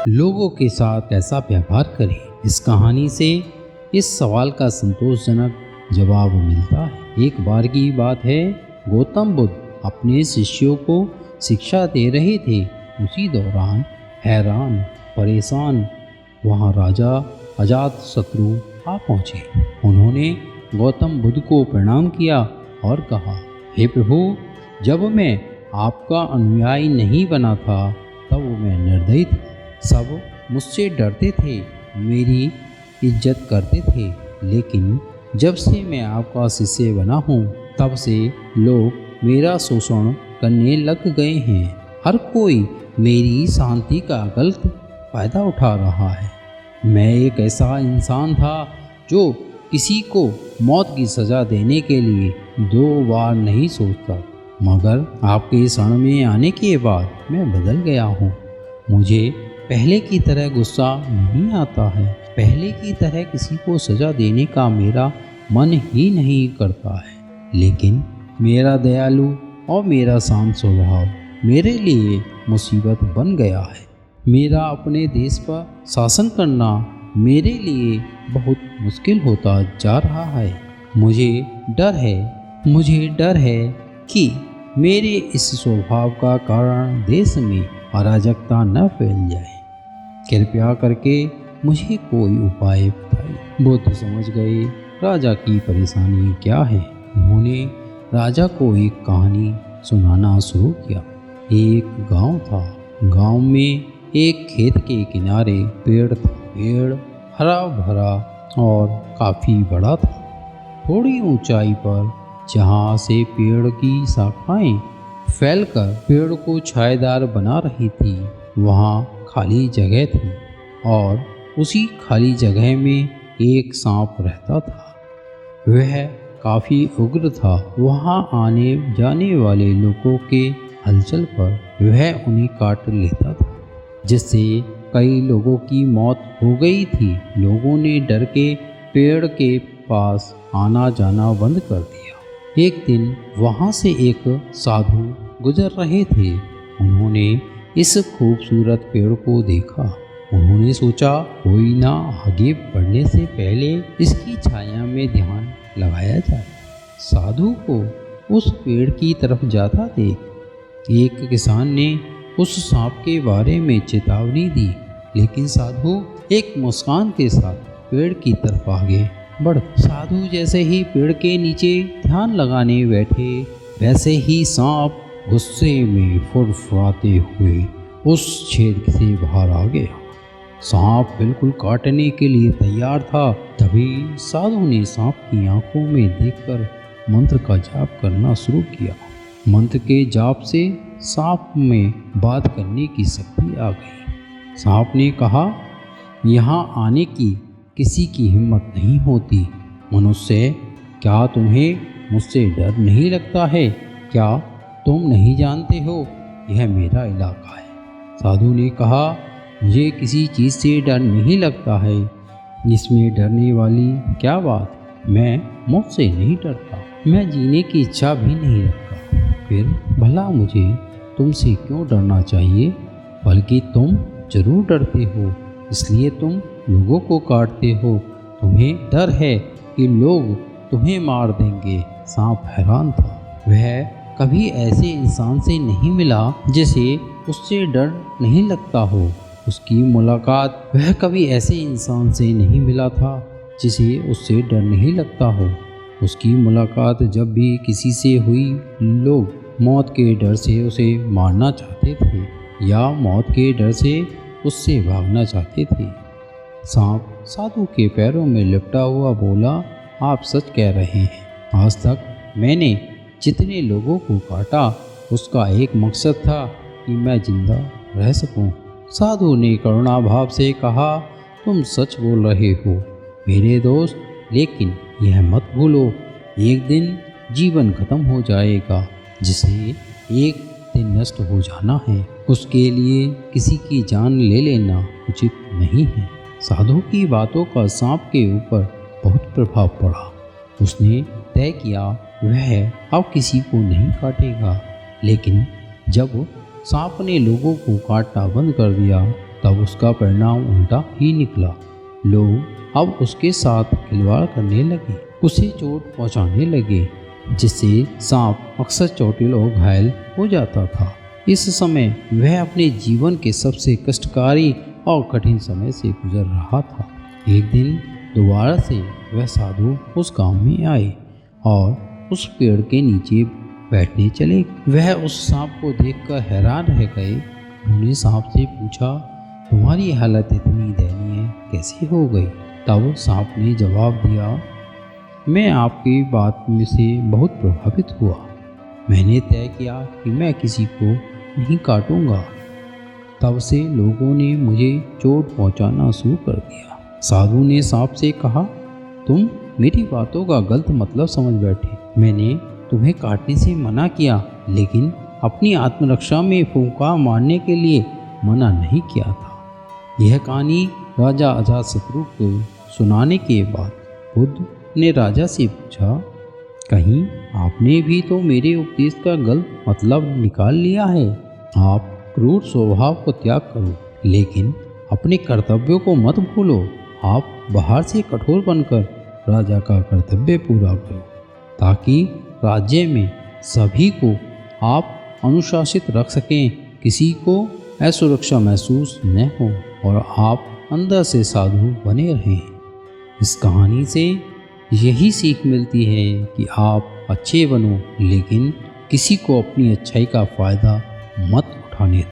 लोगों के साथ कैसा व्यवहार करें। इस कहानी से इस सवाल का संतोषजनक जवाब मिलता है। एक बार की बात है, गौतम बुद्ध अपने शिष्यों को शिक्षा दे रहे थे। उसी दौरान हैरान परेशान वहाँ राजा अजातशत्रु आ पहुँचे। उन्होंने गौतम बुद्ध को प्रणाम किया और कहा, हे प्रभु, जब मैं आपका अनुयायी नहीं बना था तब मैं निर्दयी था। सब मुझसे डरते थे, मेरी इज्जत करते थे, लेकिन जब से मैं आपका शिष्य बना हूँ तब से लोग मेरा शोषण करने लग गए हैं। हर कोई मेरी शांति का गलत फायदा उठा रहा है। मैं एक ऐसा इंसान था जो किसी को मौत की सज़ा देने के लिए 2 बार नहीं सोचता, मगर आपके शरण में आने के बाद मैं बदल गया हूँ। मुझे पहले की तरह गुस्सा नहीं आता है। पहले की तरह किसी को सज़ा देने का मेरा मन ही नहीं करता है। लेकिन मेरा दयालु और मेरा शांत स्वभाव मेरे लिए मुसीबत बन गया है। मेरा अपने देश पर शासन करना मेरे लिए बहुत मुश्किल होता जा रहा है। मुझे डर है कि मेरे इस स्वभाव का कारण देश में अराजकता न फैल जाए। कृपया करके मुझे कोई उपाय बताइए। बुद्ध समझ गए राजा की परेशानी क्या है। उन्होंने राजा को एक कहानी सुनाना शुरू किया। एक गांव था। गांव में एक खेत के किनारे पेड़ था। पेड़ हरा भरा और काफ़ी बड़ा था। थोड़ी ऊंचाई पर जहाँ से पेड़ की शाखाएं फैलकर पेड़ को छायादार बना रही थी, वहाँ खाली जगह थी और उसी खाली जगह में एक सांप रहता था। वह काफ़ी उग्र था। वहाँ आने जाने वाले लोगों के हलचल पर वह उन्हें काट लेता था, जिससे कई लोगों की मौत हो गई थी। लोगों ने डर के पेड़ के पास आना जाना बंद कर दिया। एक दिन वहाँ से एक साधु गुजर रहे थे। उन्होंने इस खूबसूरत पेड़ को देखा। उन्होंने सोचा, कोई ना आगे बढ़ने से पहले इसकी छाया में ध्यान लगाया जाए। साधु को उस पेड़ की तरफ जाता देख एक किसान ने उस सांप के बारे में चेतावनी दी, लेकिन साधु एक मुस्कान के साथ पेड़ की तरफ आगे बढ़। साधु जैसे ही पेड़ के नीचे ध्यान लगाने बैठे, वैसे ही सांप गुस्से में फुड़फुड़ाते हुए उस छेद से बाहर आ गया। सांप बिल्कुल काटने के लिए तैयार था। तभी साधु ने सांप की आंखों में देखकर मंत्र का जाप करना शुरू किया। मंत्र के जाप से सांप में बात करने की शक्ति आ गई। सांप ने कहा, यहाँ आने की किसी की हिम्मत नहीं होती। मनुष्य, क्या तुम्हें मुझसे डर नहीं लगता है? क्या तुम नहीं जानते हो यह मेरा इलाका है? साधु ने कहा, मुझे किसी चीज़ से डर नहीं लगता है। इसमें डरने वाली क्या बात? मैं मुझसे नहीं डरता। मैं जीने की इच्छा भी नहीं रखता। फिर भला मुझे तुमसे क्यों डरना चाहिए? बल्कि तुम जरूर डरते हो, इसलिए तुम लोगों को काटते हो। तुम्हें डर है कि लोग तुम्हें मार देंगे। सांप हैरान था। वह कभी ऐसे इंसान से नहीं मिला जिसे उससे डर नहीं लगता हो। उसकी मुलाकात वह कभी ऐसे इंसान से नहीं मिला था जिसे उससे डर नहीं लगता हो। उसकी मुलाकात जब भी किसी से हुई, लोग मौत के डर से उसे मारना चाहते थे या मौत के डर से उससे भागना चाहते थे। सांप साधु के पैरों में लिपटा हुआ बोला, आप सच कह रहे हैं। आज तक मैंने जितने लोगों को काटा, उसका एक मकसद था कि मैं जिंदा रह सकूं। साधु ने करुणा भाव से कहा, तुम सच बोल रहे हो मेरे दोस्त, लेकिन यह मत भूलो, एक दिन जीवन खत्म हो जाएगा, जिसे एक दिन नष्ट हो जाना है। उसके लिए किसी की जान ले लेना उचित नहीं है। साधु की बातों का सांप के ऊपर बहुत प्रभाव पड़ा। उसने तय किया वह अब किसी को नहीं काटेगा। लेकिन जब सांप ने लोगों को काटना बंद कर दिया तब उसका परिणाम उल्टा ही निकला। लोग अब उसके साथ खिलवाड़ करने लगे, उसे चोट पहुंचाने लगे, जिससे सांप अक्सर चोटिल और घायल हो जाता था। इस समय वह अपने जीवन के सबसे कष्टकारी और कठिन समय से गुजर रहा था। एक दिन दोबारा से वह साधु उस गांव में आए और उस पेड़ के नीचे बैठने चले। वह उस सांप को देखकर हैरान रह गए। उन्होंने सांप से पूछा, तुम्हारी हालत इतनी दयनीय कैसे हो गई? तब सांप ने जवाब दिया, मैं आपकी बात में से बहुत प्रभावित हुआ। मैंने तय किया कि मैं किसी को नहीं काटूंगा। तब से लोगों ने मुझे चोट पहुंचाना शुरू कर दिया। साधु ने सांप से कहा, तुम मेरी बातों का गलत मतलब समझ बैठे। मैंने तुम्हें काटने से मना किया, लेकिन अपनी आत्मरक्षा में फुंकार मारने के लिए मना नहीं किया था। यह कहानी राजा अजातशत्रु को सुनाने के बाद बुद्ध ने राजा से पूछा, कहीं आपने भी तो मेरे उपदेश का गलत मतलब निकाल लिया है? आप क्रूर स्वभाव को त्याग करो, लेकिन अपने कर्तव्यों को मत भूलो। आप बाहर से कठोर बनकर राजा का कर्तव्य पूरा करो, ताकि राज्य में सभी को आप अनुशासित रख सकें, किसी को असुरक्षा महसूस न हो और आप अंदर से साधु बने रहें। इस कहानी से यही सीख मिलती है कि आप अच्छे बनो, लेकिन किसी को अपनी अच्छाई का फ़ायदा मत उठाने दो।